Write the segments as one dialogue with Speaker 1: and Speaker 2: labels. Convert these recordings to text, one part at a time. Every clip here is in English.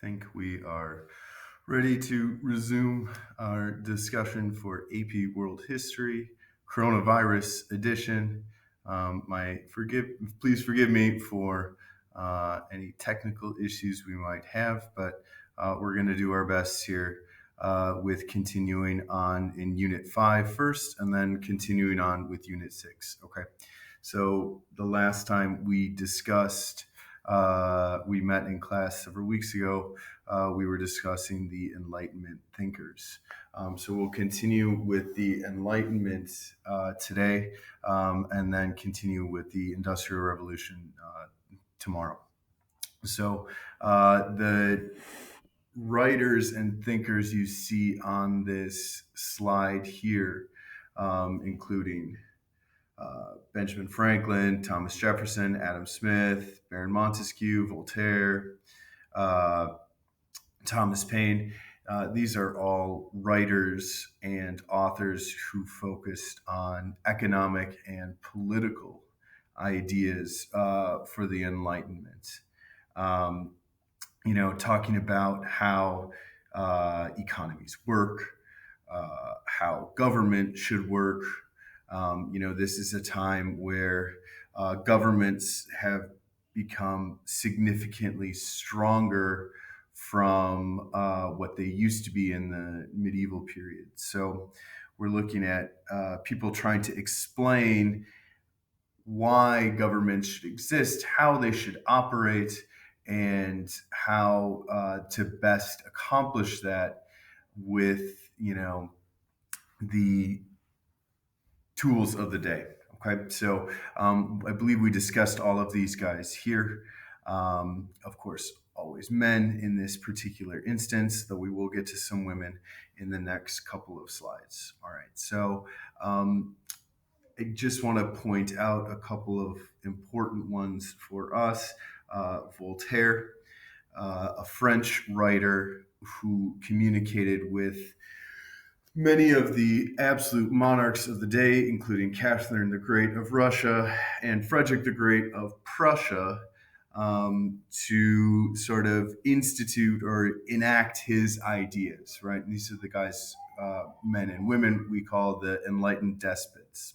Speaker 1: think we are ready to resume our discussion for AP World History, Coronavirus Edition. Please forgive me for any technical issues we might have, but we're going to do our best here with continuing on in Unit 5 first, and then continuing on with Unit 6. Okay. So the last time we met in class several weeks ago. We were discussing the Enlightenment thinkers. So we'll continue with the Enlightenment today, and then continue with the Industrial Revolution tomorrow. So the writers and thinkers you see on this slide here, including Benjamin Franklin, Thomas Jefferson, Adam Smith, Baron Montesquieu, Voltaire, uh, Thomas Paine. These are all writers and authors who focused on economic and political ideas for the Enlightenment. Um, Talking about how economies work, how government should work. This is a time where governments have become significantly stronger from what they used to be in the medieval period. So we're looking at people trying to explain why governments should exist, how they should operate, and how to best accomplish that with the tools of the day. Okay, so I believe we discussed all of these guys here. Of course, always men in this particular instance, though we will get to some women in the next couple of slides. All right, so I just want to point out a couple of important ones for us. Voltaire, a French writer who communicated with many of the absolute monarchs of the day, including Catherine the Great of Russia and Frederick the Great of Prussia, to sort of institute or enact his ideas, right? And these are the guys, men and women, we call the enlightened despots.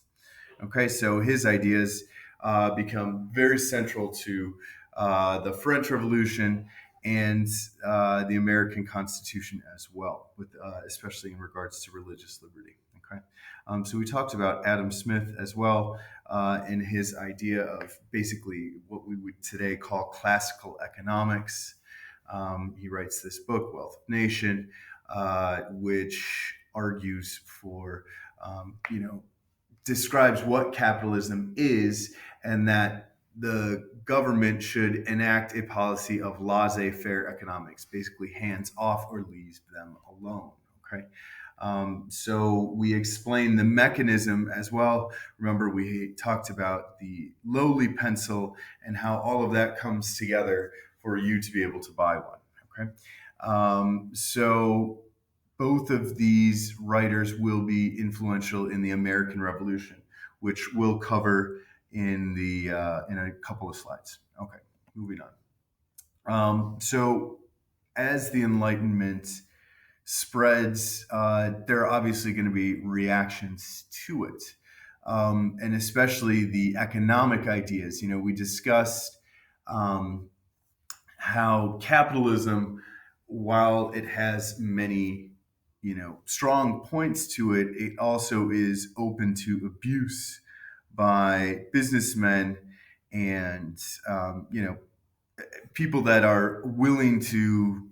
Speaker 1: Okay, so his ideas become very central to the French Revolution and the American Constitution as well, with especially in regards to religious liberty. Okay, so we talked about Adam Smith as well, and his idea of basically what we would today call classical economics. He writes this book, Wealth of Nation, which argues for describes what capitalism is, and that the government should enact a policy of laissez-faire economics, basically hands off or leave them alone. Okay. So we explain the mechanism as well. Remember, we talked about the lowly pencil and how all of that comes together for you to be able to buy one. Okay. So both of these writers will be influential in the American Revolution, which we'll cover in a couple of slides. Okay, moving on. So as the Enlightenment spreads, there are obviously going to be reactions to it, and especially the economic ideas. We discussed how capitalism, while it has many strong points to it, it also is open to abuse by businessmen and people that are willing to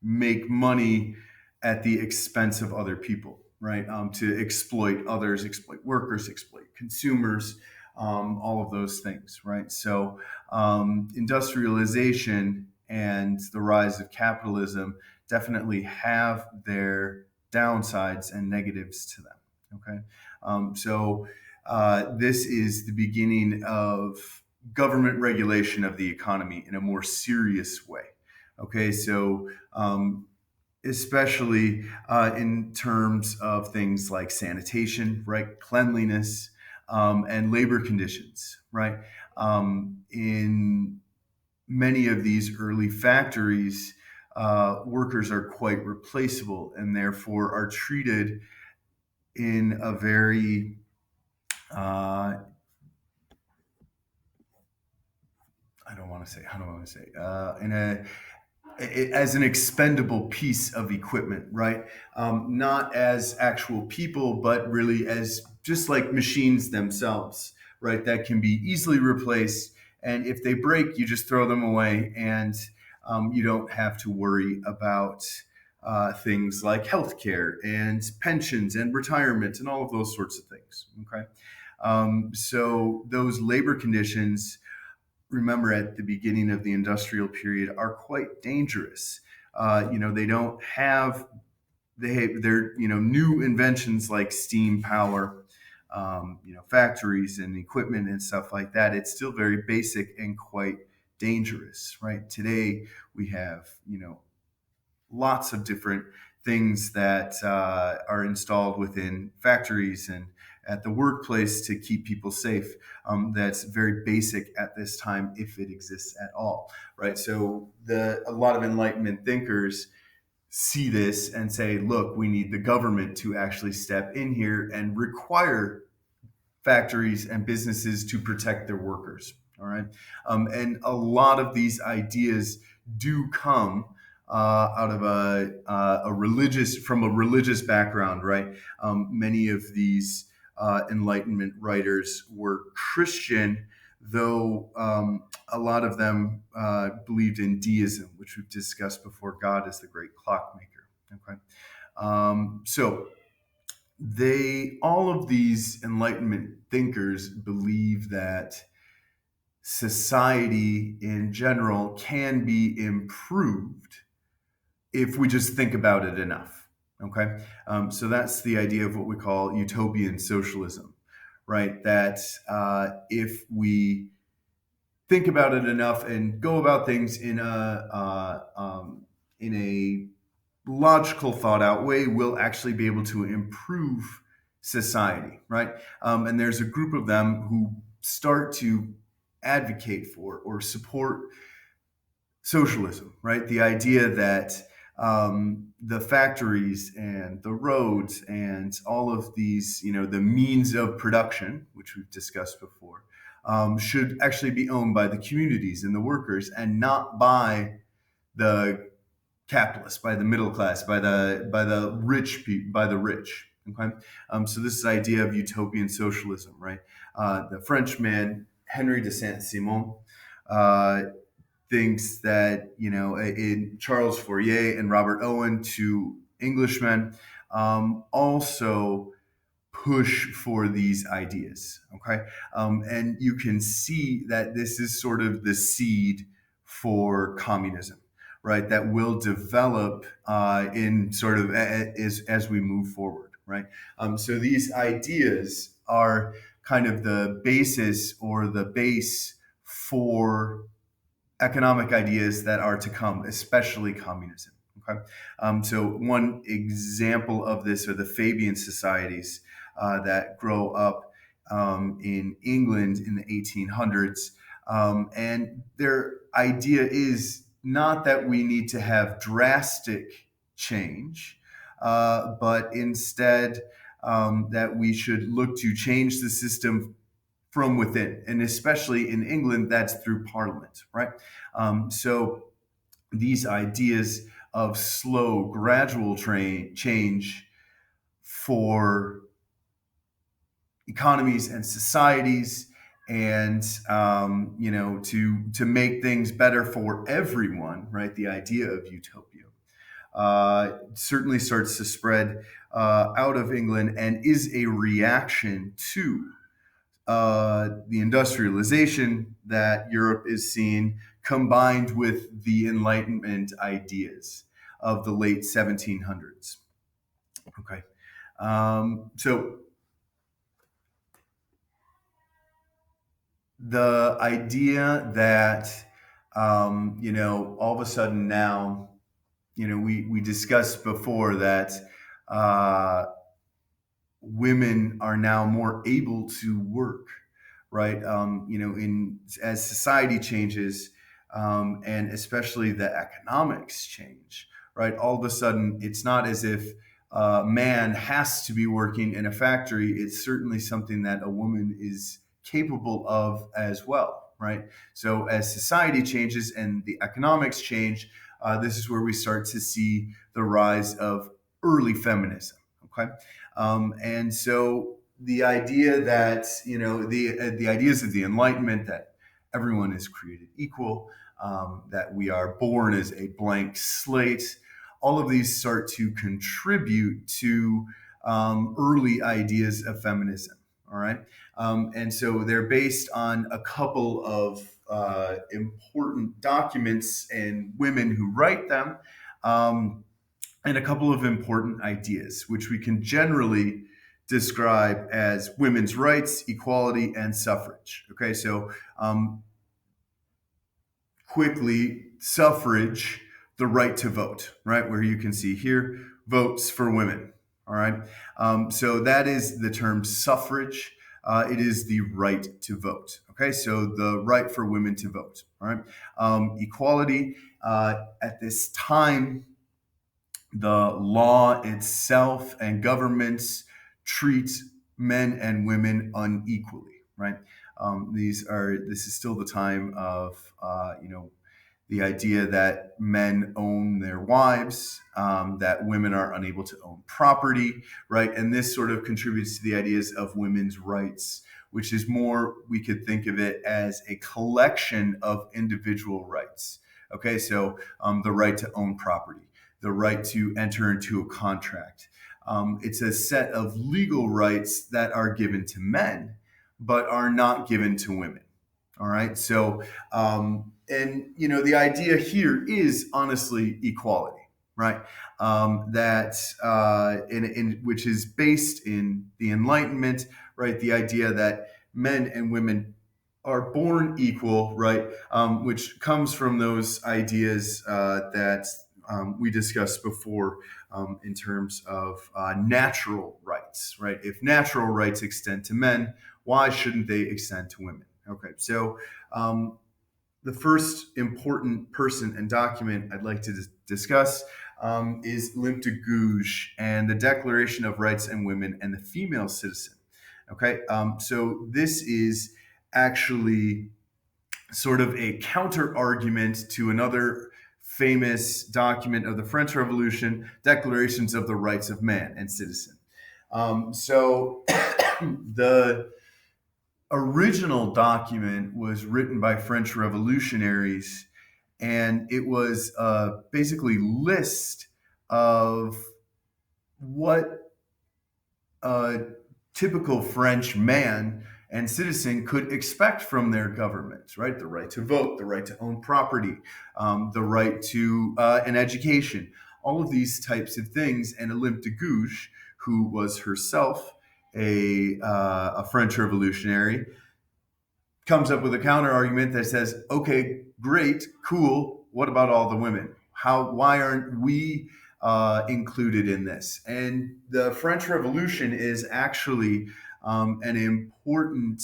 Speaker 1: make money at the expense of other people, right? To exploit others, exploit workers, exploit consumers, all of those things, right? So industrialization and the rise of capitalism definitely have their downsides and negatives to them. Okay, so this is the beginning of government regulation of the economy in a more serious way. Okay, so especially in terms of things like sanitation, right, cleanliness, and labor conditions, right. In many of these early factories, workers are quite replaceable and therefore are treated in a very uh, I don't want to say, how do I want to say, in a as an expendable piece of equipment, right? Not as actual people, but really as just like machines themselves, right? That can be easily replaced. And if they break, you just throw them away, and you don't have to worry about things like healthcare and pensions and retirement and all of those sorts of things. Okay. So those labor conditions, remember, at the beginning of the industrial period, are quite dangerous. They don't have they're new inventions like steam power, factories and equipment and stuff like that. It's still very basic and quite dangerous, right? Today we have lots of different things that are installed within factories and at the workplace to keep people safe. That's very basic at this time, if it exists at all, right? So a lot of Enlightenment thinkers see this and say, look, we need the government to actually step in here and require factories and businesses to protect their workers. All right. And a lot of these ideas do come out of from a religious background, right? Many of these Enlightenment writers were Christian, though a lot of them believed in deism, which we've discussed before. God is the great clockmaker. Okay. So all of these Enlightenment thinkers believe that society in general can be improved if we just think about it enough. Okay. So that's the idea of what we call utopian socialism, right? That if we think about it enough and go about things in a logical, thought out way, will actually be able to improve society, right? And there's a group of them who start to advocate for or support socialism, right? The idea that the factories and the roads and all of these, the means of production, which we've discussed before, should actually be owned by the communities and the workers, and not by the capitalists, by the middle class, by the rich. Okay, so this is the idea of utopian socialism, right? The Frenchman Henry de Saint-Simon uh, thinks that in Charles Fourier and Robert Owen, two Englishmen, also push for these ideas. Okay, and you can see that this is sort of the seed for communism, right? That will develop in sort of as we move forward, right? So these ideas are kind of the basis or the base for economic ideas that are to come, especially communism. Okay, so one example of this are the Fabian societies that grow up in England in the 1800s, and their idea is not that we need to have drastic change, but instead that we should look to change the system from within. And especially in England, that's through Parliament, right? So these ideas of slow, gradual change for economies and societies, and to make things better for everyone, right? The idea of utopia certainly starts to spread out of England and is a reaction to the industrialization that Europe is seeing, combined with the Enlightenment ideas of the late 1700s. Okay, so the idea that all of a sudden now, we discussed before that women are now more able to work, right? In as society changes, and especially the economics change, right? All of a sudden, it's not as if man has to be working in a factory. It's certainly something that a woman is capable of as well, right? So as society changes and the economics change, this is where we start to see the rise of early feminism. Okay, and so the idea that the ideas of the Enlightenment, that everyone is created equal, that we are born as a blank slate, all of these start to contribute to early ideas of feminism. All right, and so they're based on a couple of important documents and women who write them. And a couple of important ideas, which we can generally describe as women's rights, equality, and suffrage. Okay, so quickly, suffrage, the right to vote, right? Where you can see here, votes for women. All right, so that is the term suffrage. It is the right to vote. Okay, so the right for women to vote. All right, equality at this time, the law itself and governments treat men and women unequally, right? This is still the time of the idea that men own their wives, that women are unable to own property, right? And this sort of contributes to the ideas of women's rights, which is more, we could think of it as a collection of individual rights. Okay, so the right to own property, the right to enter into a contract. It's a set of legal rights that are given to men, but are not given to women. All right. So, the idea here is honestly equality, right? That in which is based in the Enlightenment, right? The idea that men and women are born equal, right? Which comes from those ideas that we discussed before in terms of natural rights, right? If natural rights extend to men, why shouldn't they extend to women? Okay, so the first important person and document I'd like to discuss is Limp de Gouges and the Declaration of Rights and Women and the Female Citizen. Okay, so this is actually sort of a counter argument to another famous document of the French Revolution, Declarations of the Rights of Man and Citizen. So the original document was written by French revolutionaries, and it was basically list of what a typical French man and citizen could expect from their governments, right? The right to vote, the right to own property, the right to an education, all of these types of things. And Olympe de Gouges, who was herself a French revolutionary, comes up with a counter argument that says, okay, great, cool. What about all the women? Why aren't we included in this? And the French Revolution is actually an important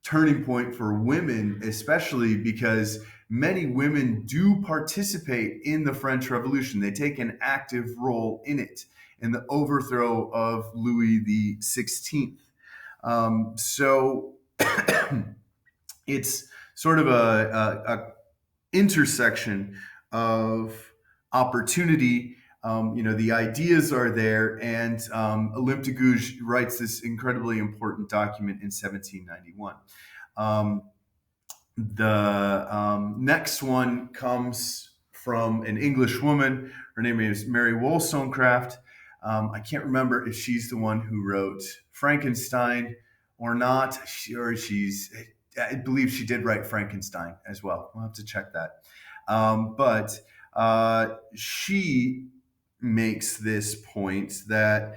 Speaker 1: turning point for women, especially because many women do participate in the French Revolution. They take an active role in it, in the overthrow of Louis the 16th. So it's sort of a intersection of opportunity. The ideas are there, and Olympe de Gouges writes this incredibly important document in 1791. The next one comes from an English woman. Her name is Mary Wollstonecraft. I can't remember if she's the one who wrote Frankenstein or not. I believe she did write Frankenstein as well. We'll have to check that. But she makes this point that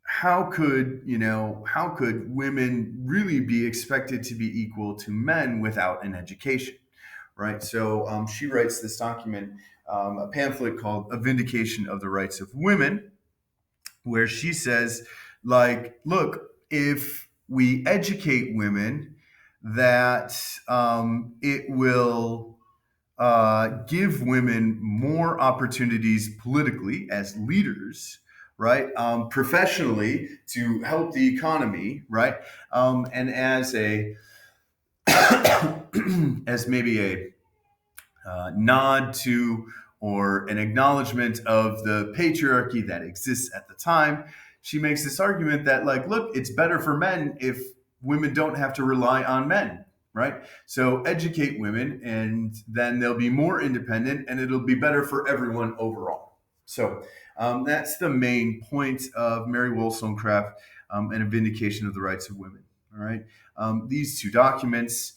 Speaker 1: how could women really be expected to be equal to men without an education, right? So she writes this document, a pamphlet called A Vindication of the Rights of Women, where she says, like, look, if we educate women, that it will give women more opportunities politically as leaders, right? Professionally to help the economy, right? And as a as maybe a nod to or an acknowledgement of the patriarchy that exists at the time, she makes this argument that, like, look, it's better for men if women don't have to rely on men, right? So educate women, and then they'll be more independent, and it'll be better for everyone overall. So that's the main point of Mary Wollstonecraft and a vindication of the rights of women. All right, these two documents.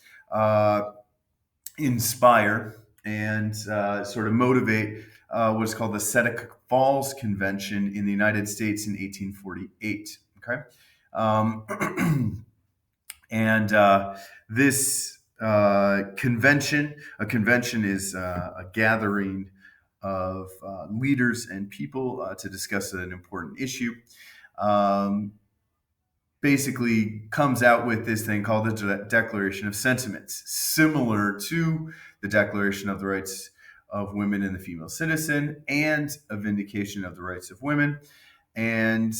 Speaker 1: Inspire and sort of motivate what's called the Seneca Falls Convention in the United States in 1848. Okay. And this convention, a convention is a gathering of leaders and people to discuss an important issue. Um, Basically comes out with this thing called the Declaration of Sentiments, similar to the Declaration of the Rights of Women and the Female Citizen and a vindication of the rights of women. And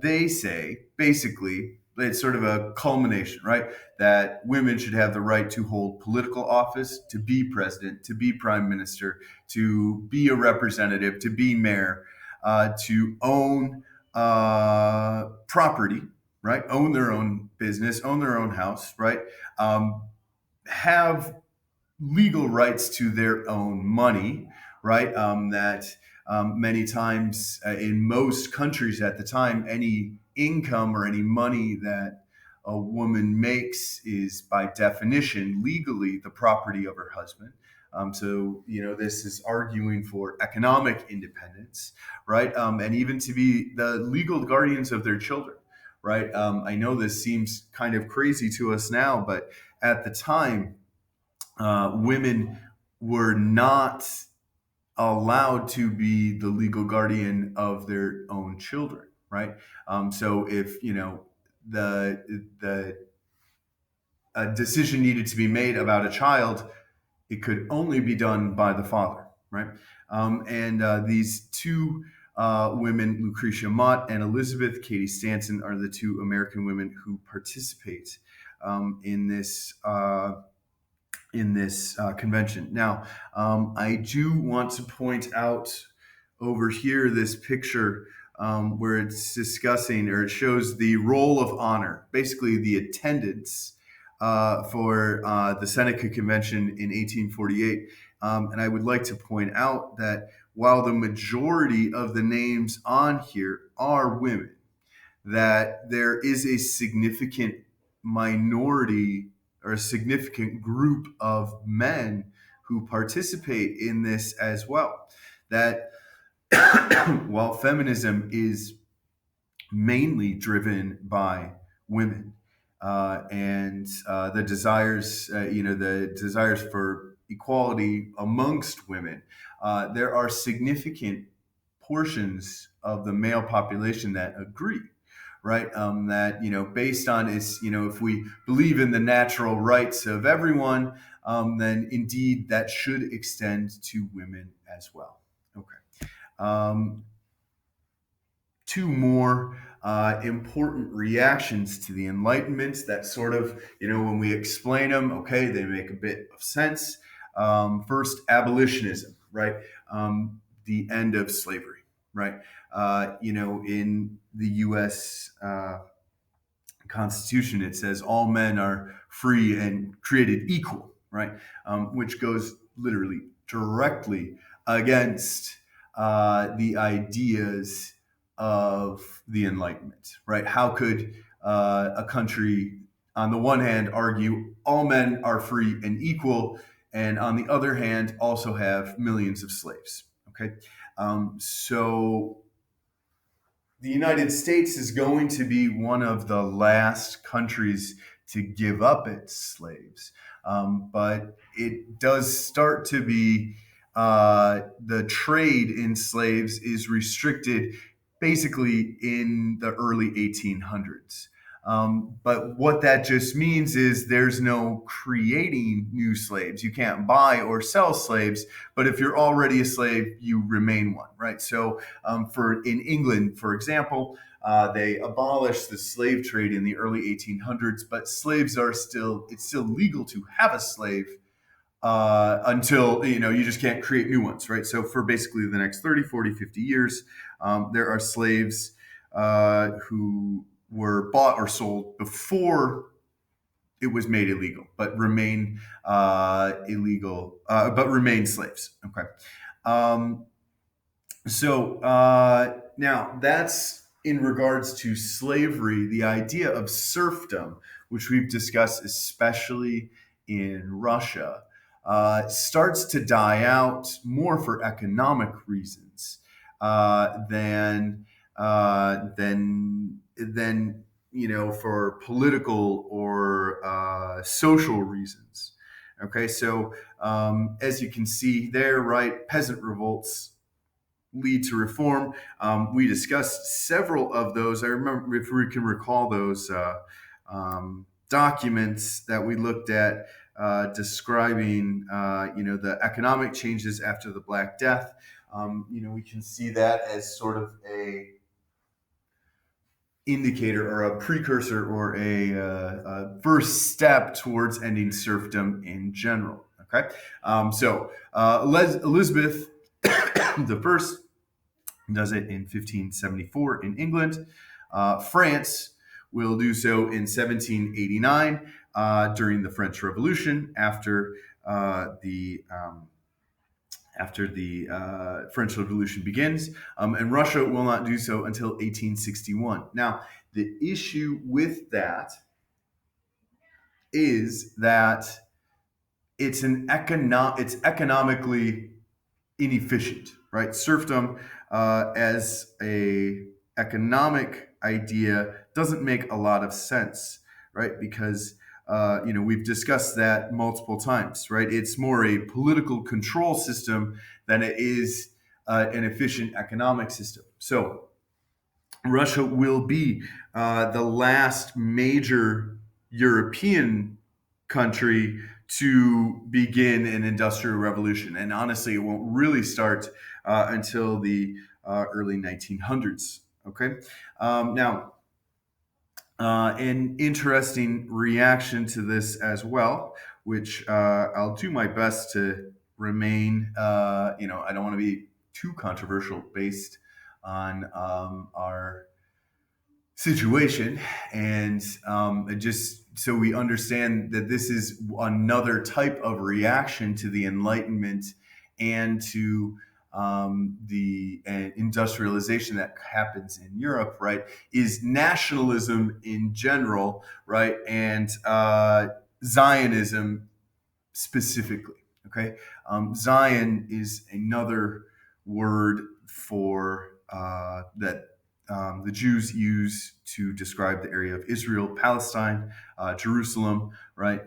Speaker 1: they say, basically, it's sort of a culmination, right? That women should have the right to hold political office, to be president, to be prime minister, to be a representative, to be mayor, to own property, right? Own their own business, own their own house, right? Have legal rights to their own money, right? That many times in most countries at the time, any income or any money that a woman makes is by definition legally the property of her husband. So, this is arguing for economic independence, right? And even to be the legal guardians of their children, right? I know this seems kind of crazy to us now, but at the time, women were not allowed to be the legal guardian of their own children, right? So if the a decision needed to be made about a child, it could only be done by the father, right? And these two women, Lucretia Mott and Elizabeth Cady Stanton, are the two American women who participate in this convention. Now, I do want to point out over here this picture where it's discussing, or it shows the roll of honor, basically the attendance for the Seneca Convention in 1848. And I would like to point out that while the majority of the names on here are women, that there is a significant minority or a significant group of men who participate in this as well. That while feminism is mainly driven by women and the desires for equality amongst women, there are significant portions of the male population that agree, right? That based on is if we believe in the natural rights of everyone, then indeed that should extend to women as well. Okay. Two more important reactions to the Enlightenment that sort of, when we explain them, okay, they make a bit of sense. First, abolitionism, right? The end of slavery, right? In the U.S. Constitution, it says all men are free and created equal, right? Which goes literally directly against the ideas of the Enlightenment, right? How could a country, on the one hand, argue all men are free and equal, and on the other hand, also have millions of slaves? Okay, so the United States is going to be one of the last countries to give up its slaves. But it does start to be the trade in slaves is restricted basically in the early 1800s. But what that just means is there's no creating new slaves. You can't buy or sell slaves, but if you're already a slave, you remain one, right? So, for in England, for example, they abolished the slave trade in the early 1800s, but slaves are still it's still legal to have a slave until you just can't create new ones, right? So for basically the next 30, 40, 50 years, there are slaves who were bought or sold before it was made illegal, but remain but remain slaves. Okay. Um, now that's in regards to slavery, the idea of serfdom, which we've discussed especially in Russia, starts to die out more for economic reasons than for political or social reasons. Okay, so as you can see there, right, peasant revolts lead to reform. We discussed several of those. I remember, if we can recall those documents that we looked at describing, the economic changes after the Black Death. We can see that as sort of a indicator or a precursor or a first step towards ending serfdom in general. Okay, Elizabeth the First does it in 1574 in England. France will do so in 1789 during the French Revolution after the French Revolution begins, and Russia will not do so until 1861. Now, the issue with that is that it's economically inefficient, right? Serfdom as a economic idea doesn't make a lot of sense, right? Because we've discussed that multiple times, right? It's more a political control system than it is an efficient economic system. So Russia will be the last major European country to begin an industrial revolution. And honestly, it won't really start until the early 1900s. Okay. Now, an interesting reaction to this as well, which I'll do my best to remain, I don't want to be too controversial based on our situation, and just so we understand that this is another type of reaction to the Enlightenment and to the industrialization that happens in Europe, right, is nationalism in general, right, and Zionism specifically. Okay, Zion is another word for that the Jews use to describe the area of Israel, Palestine, Jerusalem. Right.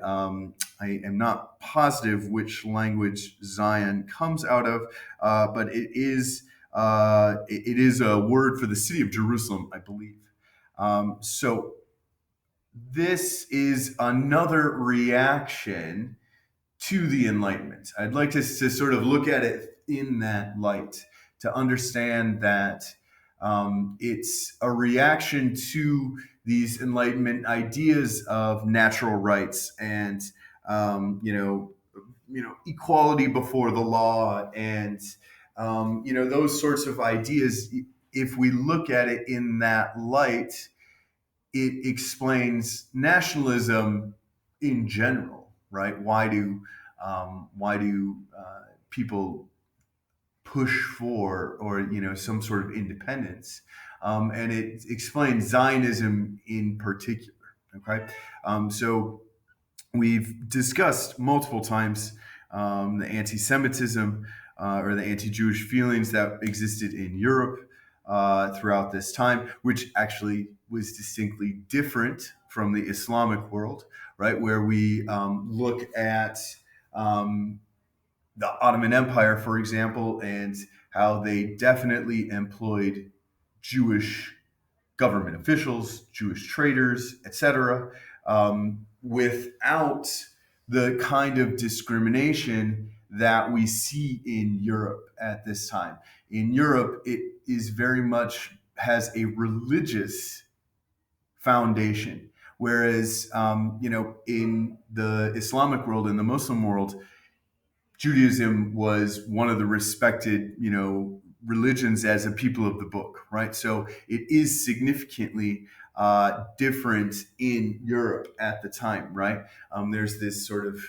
Speaker 1: I am not positive which language Zion comes out of, but it is a word for the city of Jerusalem, I believe. So this is another reaction to the Enlightenment. I'd like to sort of look at it in that light to understand that it's a reaction to these Enlightenment ideas of natural rights and equality before the law and those sorts of ideas. If we look at it in that light, it explains nationalism in general, right? Why do people push for or some sort of independence? And it explains Zionism in particular. Okay, so we've discussed multiple times the anti-Semitism or the anti-Jewish feelings that existed in Europe throughout this time, which actually was distinctly different from the Islamic world, right? Where we look at the Ottoman Empire, for example, and how they definitely employed Jewish government officials, Jewish traders, etc., without the kind of discrimination that we see in Europe at this time. In Europe, it is very much has a religious foundation, whereas in the Islamic world, in the Muslim world, Judaism was one of the respected, religions as a people of the book, right? So it is significantly different in Europe at the time, right? There's this sort of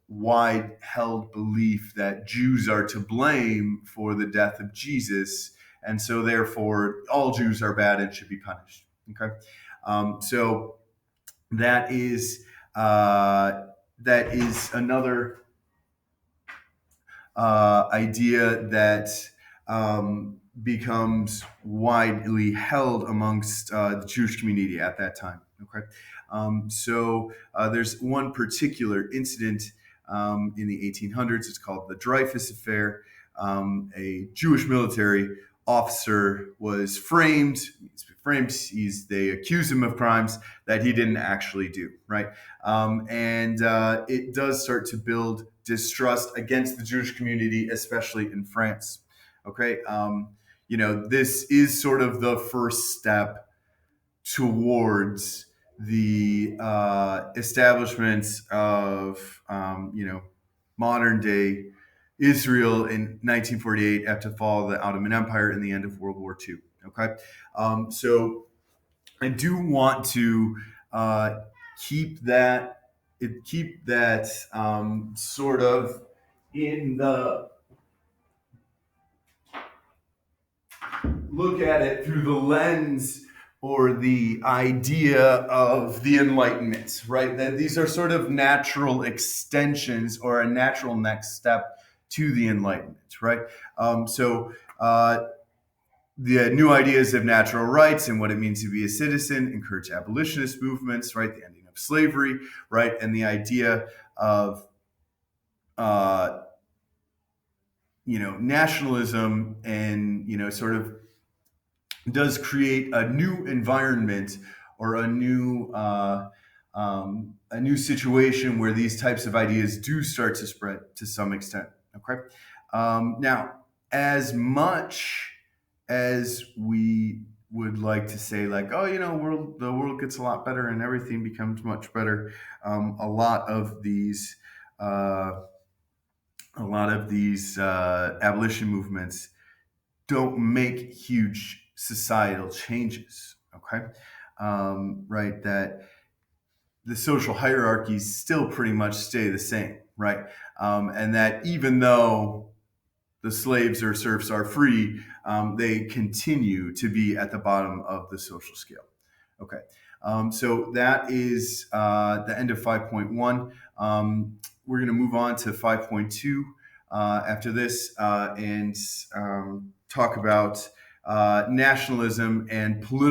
Speaker 1: wide held belief that Jews are to blame for the death of Jesus, and so therefore all Jews are bad and should be punished. Okay, so that is another idea that becomes widely held amongst the Jewish community at that time. Okay, there's one particular incident in the 1800s. It's called the Dreyfus Affair. A Jewish military officer was framed. They accused him of crimes that he didn't actually do. Right, and it does start to build distrust against the Jewish community, especially in France. Okay, this is sort of the first step towards the establishment of modern day Israel in 1948 after the fall of the Ottoman Empire and the end of World War II. Okay, so I do want to keep that sort of in the look at it through the lens or the idea of the Enlightenment, right? That these are sort of natural extensions or a natural next step to the Enlightenment, right? The new ideas of natural rights and what it means to be a citizen encourage abolitionist movements, right? The ending of slavery, right? And the idea of nationalism and sort of does create a new environment or a new situation where these types of ideas do start to spread to some extent. Okay, now as much as we would like to say, like, oh, the world gets a lot better and everything becomes much better. A lot of these abolition movements don't make huge societal changes. Okay, right? That the social hierarchies still pretty much stay the same, right? And that even though the slaves or serfs are free, they continue to be at the bottom of the social scale. Okay, so that is the end of 5.1. We're going to move on to 5.2 after this and talk about nationalism and political